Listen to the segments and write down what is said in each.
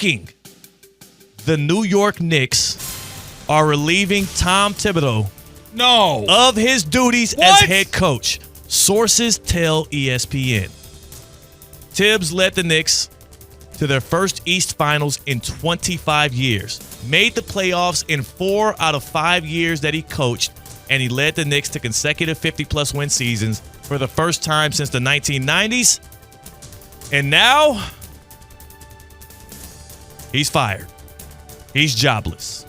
breaking. The New York Knicks are relieving Tom Thibodeau of his duties as head coach. Sources tell ESPN. Tibbs led the Knicks to their first East Finals in 25 years. Made the playoffs in 4 out of 5 years that he coached, and he led the Knicks to consecutive 50-plus win seasons for the first time since the 1990s. And now, he's fired. He's jobless.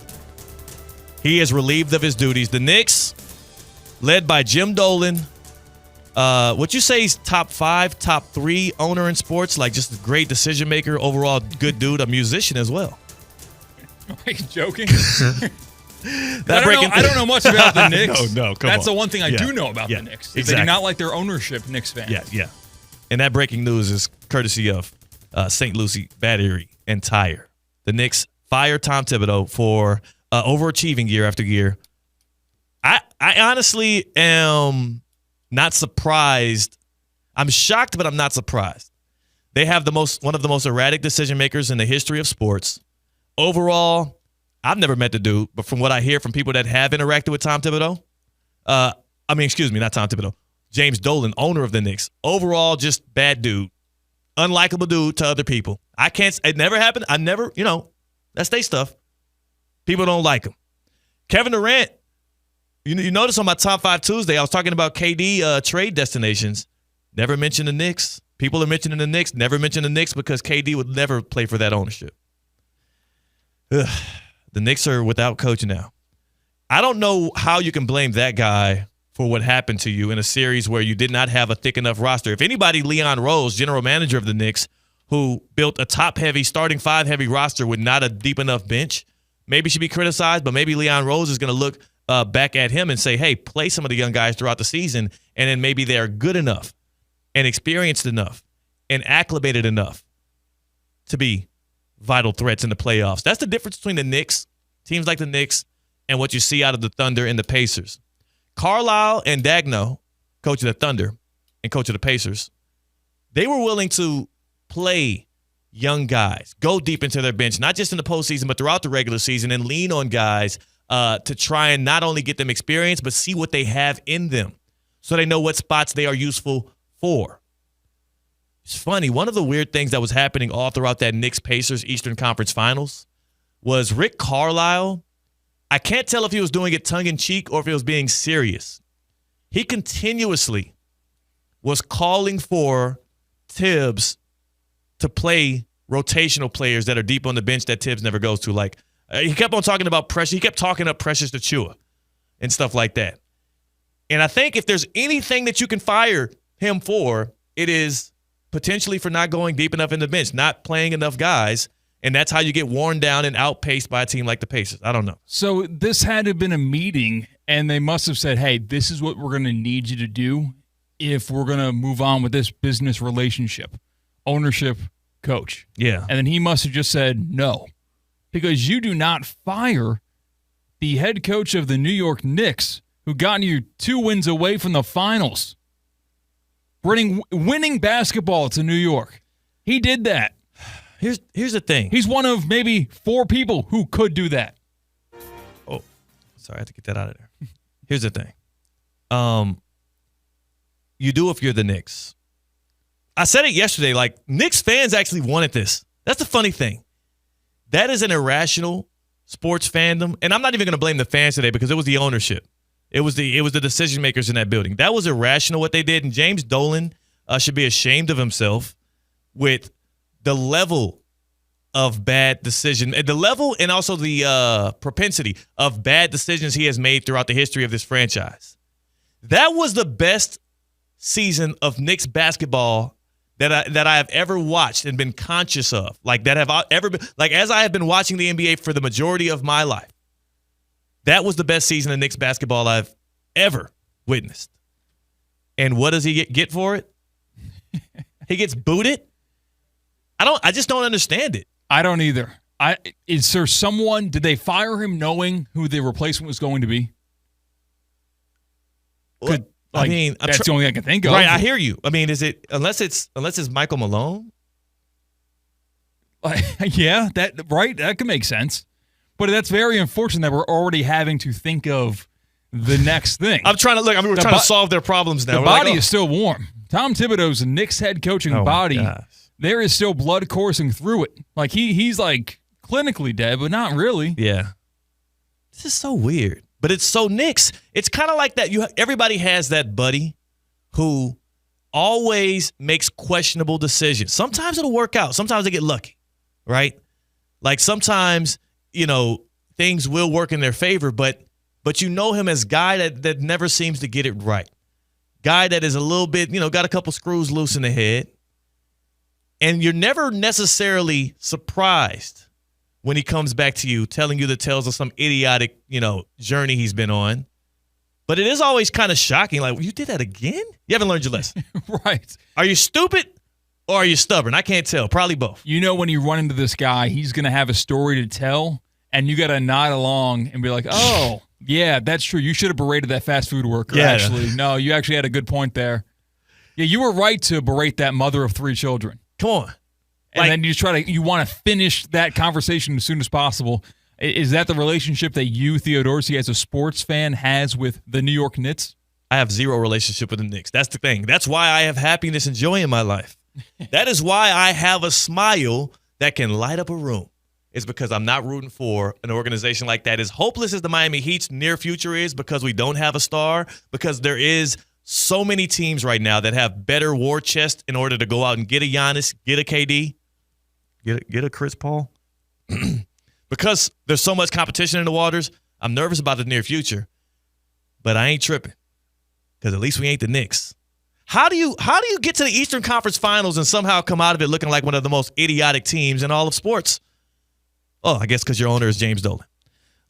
He is relieved of his duties. The Knicks, led by Jim Dolan, would you say he's top 5, top 3 owner in sports? Like just a great decision maker, overall good dude, a musician as well. Are you joking? I don't know much about the Knicks. Come That's on. the one thing I do know about the Knicks. Exactly. They do not like their ownership, Knicks fans. Yeah. And that breaking news is courtesy of St. Lucie Battery and Tire. The Knicks fire Tom Thibodeau for overachieving year after year. I honestly am not surprised. I'm shocked, but I'm not surprised. They have one of the most erratic decision makers in the history of sports. Overall, I've never met the dude, but from what I hear from people that have interacted with Tom Thibodeau, not Tom Thibodeau, James Dolan, owner of the Knicks. Overall, just bad dude, unlikable dude to other people. It never happened. That's their stuff. People don't like him. Kevin Durant, you notice on my Top 5 Tuesday, I was talking about KD trade destinations. Never mentioned the Knicks. People are mentioning the Knicks. Never mentioned the Knicks because KD would never play for that ownership. Ugh. The Knicks are without coach now. I don't know how you can blame that guy for what happened to you in a series where you did not have a thick enough roster. If anybody, Leon Rose, general manager of the Knicks, who built a top-heavy, starting 5-heavy roster with not a deep enough bench, maybe should be criticized, but maybe Leon Rose is going to look back at him and say, hey, play some of the young guys throughout the season, and then maybe they're good enough and experienced enough and acclimated enough to be vital threats in the playoffs. That's the difference between the Knicks, teams like the Knicks, and what you see out of the Thunder and the Pacers. Carlisle and Dagno, coach of the Thunder and coach of the Pacers, they were willing to play young guys, go deep into their bench, not just in the postseason, but throughout the regular season, and lean on guys to try and not only get them experience, but see what they have in them so they know what spots they are useful for. It's funny. One of the weird things that was happening all throughout that Knicks-Pacers Eastern Conference Finals was Rick Carlisle. I can't tell if he was doing it tongue-in-cheek or if he was being serious. He continuously was calling for Tibbs to play rotational players that are deep on the bench that Tibbs never goes to. Like he kept on talking about pressure. He kept talking up Precious Achiuwa and stuff like that. And I think if there's anything that you can fire him for, it is potentially for not going deep enough in the bench, not playing enough guys, and that's how you get worn down and outpaced by a team like the Pacers. I don't know. So this had to have been a meeting, and they must have said, hey, this is what we're going to need you to do if we're going to move on with this business relationship, ownership, coach. Yeah. And then he must have just said no, because you do not fire the head coach of the New York Knicks who got you 2 wins away from the finals, bringing winning basketball to New York. He did that. Here's the thing. He's one of maybe 4 people who could do that. Oh, sorry, I have to get that out of there. Here's the thing. You do if you're the Knicks. I said it yesterday, like Knicks fans actually wanted this. That's the funny thing. That is an irrational sports fandom, and I'm not even going to blame the fans today because it was the ownership. It was the decision makers in that building. That was irrational what they did, and James Dolan should be ashamed of himself with the level of bad decision, the level and also the propensity of bad decisions he has made throughout the history of this franchise. That was the best season of Knicks basketball that I have ever watched and been conscious of. Like that have ever been, like as I have been watching the NBA for the majority of my life. That was the best season of Knicks basketball I've ever witnessed. And what does he get for it? He gets booted. I just don't understand it. I don't either. Is there someone, did they fire him knowing who the replacement was going to be? Well, that's the only thing I can think of. Right, I hear you. I mean, is it unless it's Michael Malone? Yeah, that could make sense. But that's very unfortunate that we're already having to think of the next thing. I'm trying to look. I mean, we're trying to solve their problems now. The body is still warm. Tom Thibodeau's Knicks head coaching body, there is still blood coursing through it. Like he's like clinically dead, but not really. Yeah. This is so weird. But it's so Knicks. It's kind of like that. Everybody has that buddy who always makes questionable decisions. Sometimes it'll work out. Sometimes they get lucky, right? Like sometimes, things will work in their favor, but you know him as guy that never seems to get it right. Guy that is a little bit, got a couple screws loose in the head. And you're never necessarily surprised when he comes back to you telling you the tales of some idiotic, journey he's been on. But it is always kind of shocking. Like, you did that again? You haven't learned your lesson. Right. Are you stupid or are you stubborn? I can't tell. Probably both. When you run into this guy, he's going to have a story to tell, and you got to nod along and be like, oh, yeah, that's true. You should have berated that fast food worker, actually. No, you actually had a good point there. Yeah, you were right to berate that mother of 3 children. Come on. And then you want to finish that conversation as soon as possible. Is that the relationship that you, Theodorsey, as a sports fan, has with the New York Knicks? I have zero relationship with the Knicks. That's the thing. That's why I have happiness and joy in my life. That is why I have a smile that can light up a room. It's because I'm not rooting for an organization like that. As hopeless as the Miami Heat's near future is, because we don't have a star, because there is so many teams right now that have better war chest in order to go out and get a Giannis, get a KD, get a Chris Paul. Because there's so much competition in the waters, I'm nervous about the near future, but I ain't tripping because at least we ain't the Knicks. How do you get to the Eastern Conference Finals and somehow come out of it looking like one of the most idiotic teams in all of sports? Oh, I guess because your owner is James Dolan.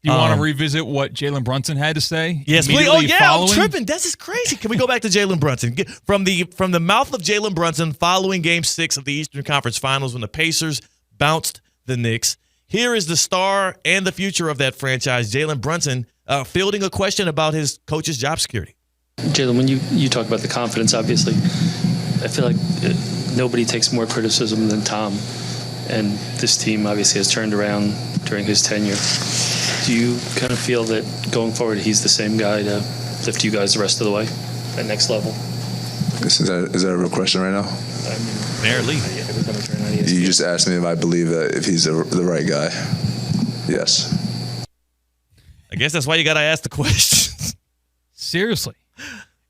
Do you want to revisit what Jalen Brunson had to say? Yes, please. Oh, yeah, I'm tripping. This is crazy. Can we go back to Jalen Brunson? From the mouth of Jalen Brunson following Game 6 of the Eastern Conference Finals when the Pacers bounced the Knicks. Here is the star and the future of that franchise, Jalen Brunson, fielding a question about his coach's job security. Jalen, when you talk about the confidence, obviously, I feel like nobody takes more criticism than Tom. And this team obviously has turned around during his tenure. Do you kind of feel that going forward he's the same guy to lift you guys the rest of the way, that next level? Is that a real question right now? Barely. You just asked me if I believe that if he's the right guy. Yes. I guess that's why you got to ask the questions. Seriously.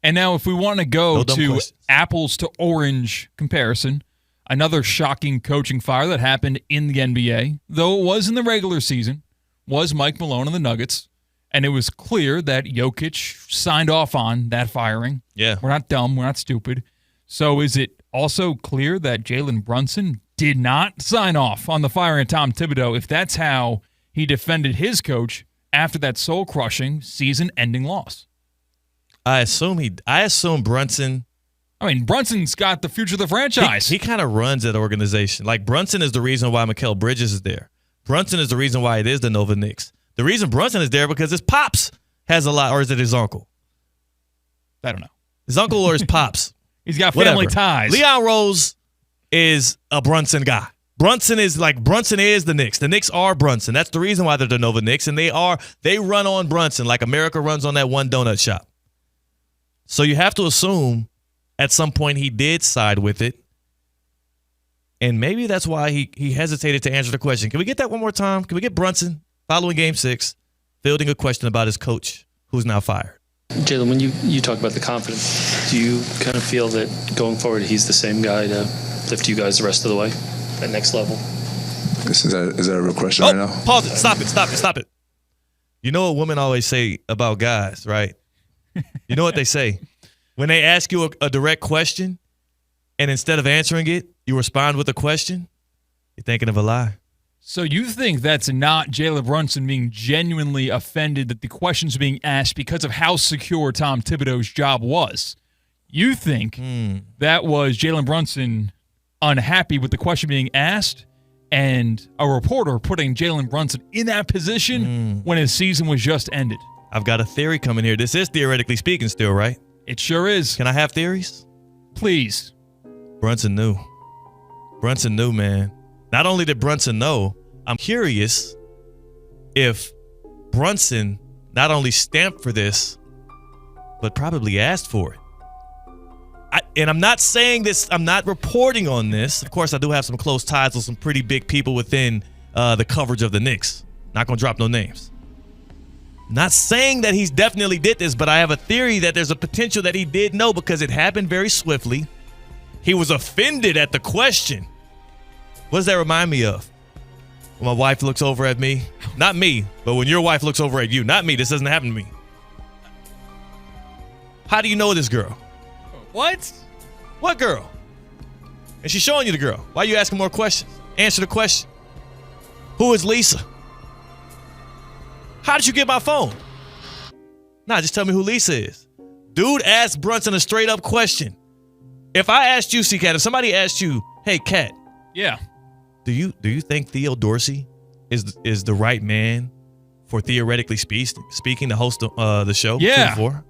And now if we want to go to questions. Apples to orange comparison, another shocking coaching fire that happened in the NBA, though it was in the regular season, was Mike Malone and the Nuggets. And it was clear that Jokic signed off on that firing. Yeah. We're not dumb. We're not stupid. So is it also clear that Jalen Brunson did not sign off on the firing of Tom Thibodeau if that's how he defended his coach after that soul-crushing, season-ending loss? I assume Brunson. I mean, Brunson's got the future of the franchise. He kind of runs that organization. Like, Brunson is the reason why Mikal Bridges is there. Brunson is the reason why it is the Nova Knicks. The reason Brunson is there because his pops has a lot, or is it his uncle? I don't know. His uncle or his pops. He's got family ties. Leon Rose is a Brunson guy. Brunson is the Knicks. The Knicks are Brunson. That's the reason why they're the Nova Knicks, and they run on Brunson like America runs on that one donut shop. So you have to assume at some point he did side with it, and maybe that's why he hesitated to answer the question. Can we get that one more time? Can we get Brunson following Game 6 fielding a question about his coach who's now fired? Jalen, when you talk about the confidence, do you kind of feel that going forward he's the same guy to lift you guys the rest of the way, that next level? Is that a real question right now? Pause it. Stop it. You know what women always say about guys, right? You know what they say? When they ask you a direct question, and instead of answering it, you respond with a question, you're thinking of a lie. So you think that's not Jalen Brunson being genuinely offended that the questions are being asked because of how secure Tom Thibodeau's job was? You think that was Jalen Brunson unhappy with the question being asked and a reporter putting Jalen Brunson in that position when his season was just ended? I've got a theory coming here. This is theoretically speaking still, right? It sure is. Can I have theories? Please. Brunson knew, man. not only did Brunson know, I'm curious if Brunson not only stamped for this, but probably asked for it. And I'm not saying this, I'm not reporting on this. Of course, I do have some close ties with some pretty big people within the coverage of the Knicks. Not going to drop no names. Not saying that he's definitely did this, but I have a theory that there's a potential that he did know because it happened very swiftly. He was offended at the question. What does that remind me of? When my wife looks over at me, not me, but when your wife looks over at you, not me, this doesn't happen to me. How do you know this girl? What? What girl? And she's showing you the girl. Why are you asking more questions? Answer the question. Who is Lisa? How did you get my phone? Nah, just tell me who Lisa is. Dude asked Brunson a straight up question. If I asked you, C-Cat, if somebody asked you, hey, Cat. Yeah. Do you think Theo Dorsey is the right man for theoretically speaking to host the show? Yeah. 2-4?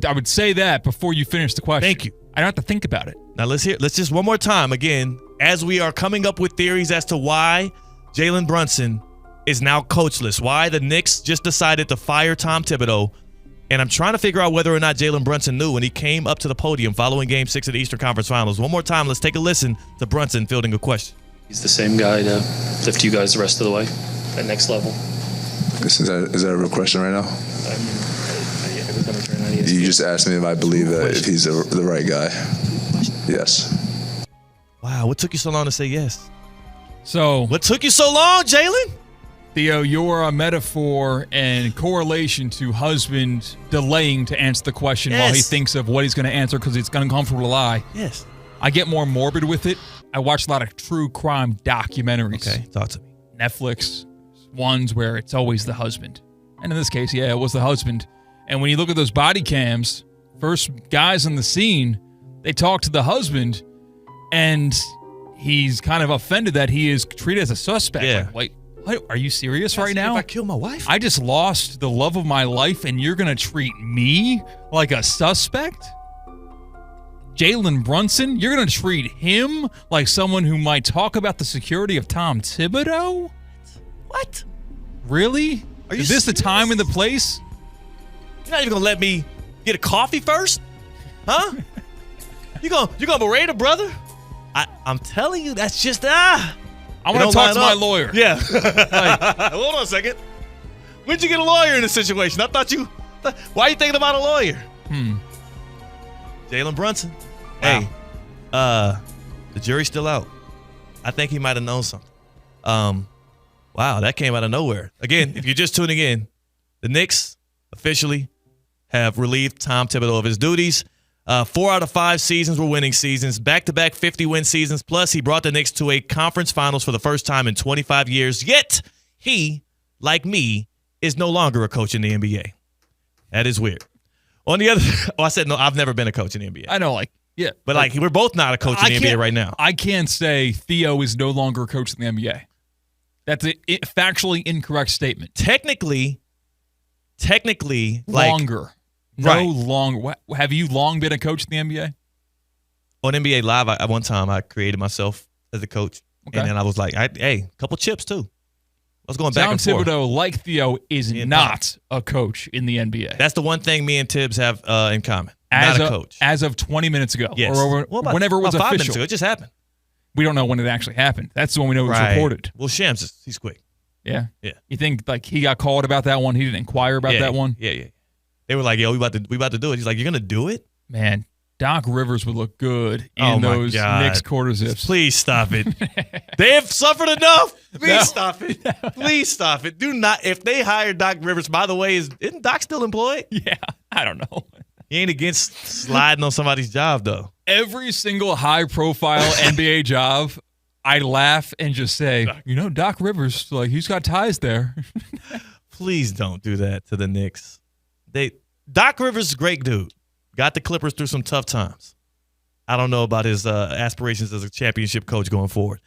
I would say that before you finish the question. Thank you. I don't have to think about it. Now let's just one more time again, as we are coming up with theories as to why Jalen Brunson is now coachless, why the Knicks just decided to fire Tom Thibodeau. And I'm trying to figure out whether or not Jalen Brunson knew when he came up to the podium following Game 6 of the Eastern Conference Finals. One more time, let's take a listen to Brunson fielding a question. He's the same guy to lift you guys the rest of the way, that next level. Is that a real question right now? Every time I turn on ESPN. You just asked me if I believe that if he's the right guy. Yes. Wow, what took you so long to say yes? So, What took you so long, Jalen? Theo, you're a metaphor and correlation to husband delaying to answer the question while he Yes. thinks of what he's going to answer because it's uncomfortable to lie. Yes. I get more morbid with it. I watch a lot of true crime documentaries. Okay, talk to me. Netflix, ones where it's always the husband. And in this case, yeah, it was the husband. And when you look at those body cams, first guys on the scene, they talk to the husband, and he's kind of offended that he is treated as a suspect. Yeah. Like, wait, what? Are you serious right now? If I kill my wife? I just lost the love of my life, and you're going to treat me like a suspect? Jalen Brunson, you're going to treat him like someone who might talk about the security of Tom Thibodeau? What? Really? Are you Is this the serious? time and the place? You're not even gonna let me get a coffee first? Huh? You gonna berate a brother? I'm telling you, that's just I want to talk to my lawyer. Yeah. Hold on a second. When'd you get a lawyer in this situation? I thought you. Why are you thinking about a lawyer? Jalen Brunson. Wow. Hey, the jury's still out. I think he might have known something. Wow, that came out of nowhere. Again, if you're just tuning in, the Knicks officially have relieved Tom Thibodeau of his duties. 4 out of 5 seasons were winning seasons, back-to-back 50-win seasons, plus he brought the Knicks to a conference finals for the first time in 25 years. Yet, he, like me, is no longer a coach in the NBA. That is weird. On the other, I said no, I've never been a coach in the NBA. I know, yeah. But we're both not a coach in the NBA right now. I can't say Theo is no longer a coach in the NBA. That's a factually incorrect statement. Technically, Longer. No Right. longer. Have you long been a coach in the NBA? on NBA Live, at one time I created myself as a coach. Okay. And then I was like, hey, a couple chips too. I was going back Tom and forth. Thibodeau, like Theo, is not a coach in the NBA. That's the one thing me and Tibbs have in common. As not a coach. As of 20 minutes ago. Yes. Or whenever it was about 5 minutes official. ago. It just happened. We don't know when it actually happened. That's the one we know it was reported. Well, Shams, he's quick. Yeah. Yeah. You think he got called about that one? He didn't inquire about that one? Yeah. They were like, yo, we about to do it. He's like, you're gonna do it? Man, Doc Rivers would look good Oh, in my those God. Knicks quarter zips. Please stop it. They have suffered enough. Please stop it. Please stop it. Do not. If they hire Doc Rivers, by the way, isn't Doc still employed? Yeah, I don't know. He ain't against sliding on somebody's job though. Every single high-profile NBA job, I laugh and just say, Doc Rivers, he's got ties there. Please don't do that to the Knicks. Doc Rivers is a great dude. Got the Clippers through some tough times. I don't know about his aspirations as a championship coach going forward.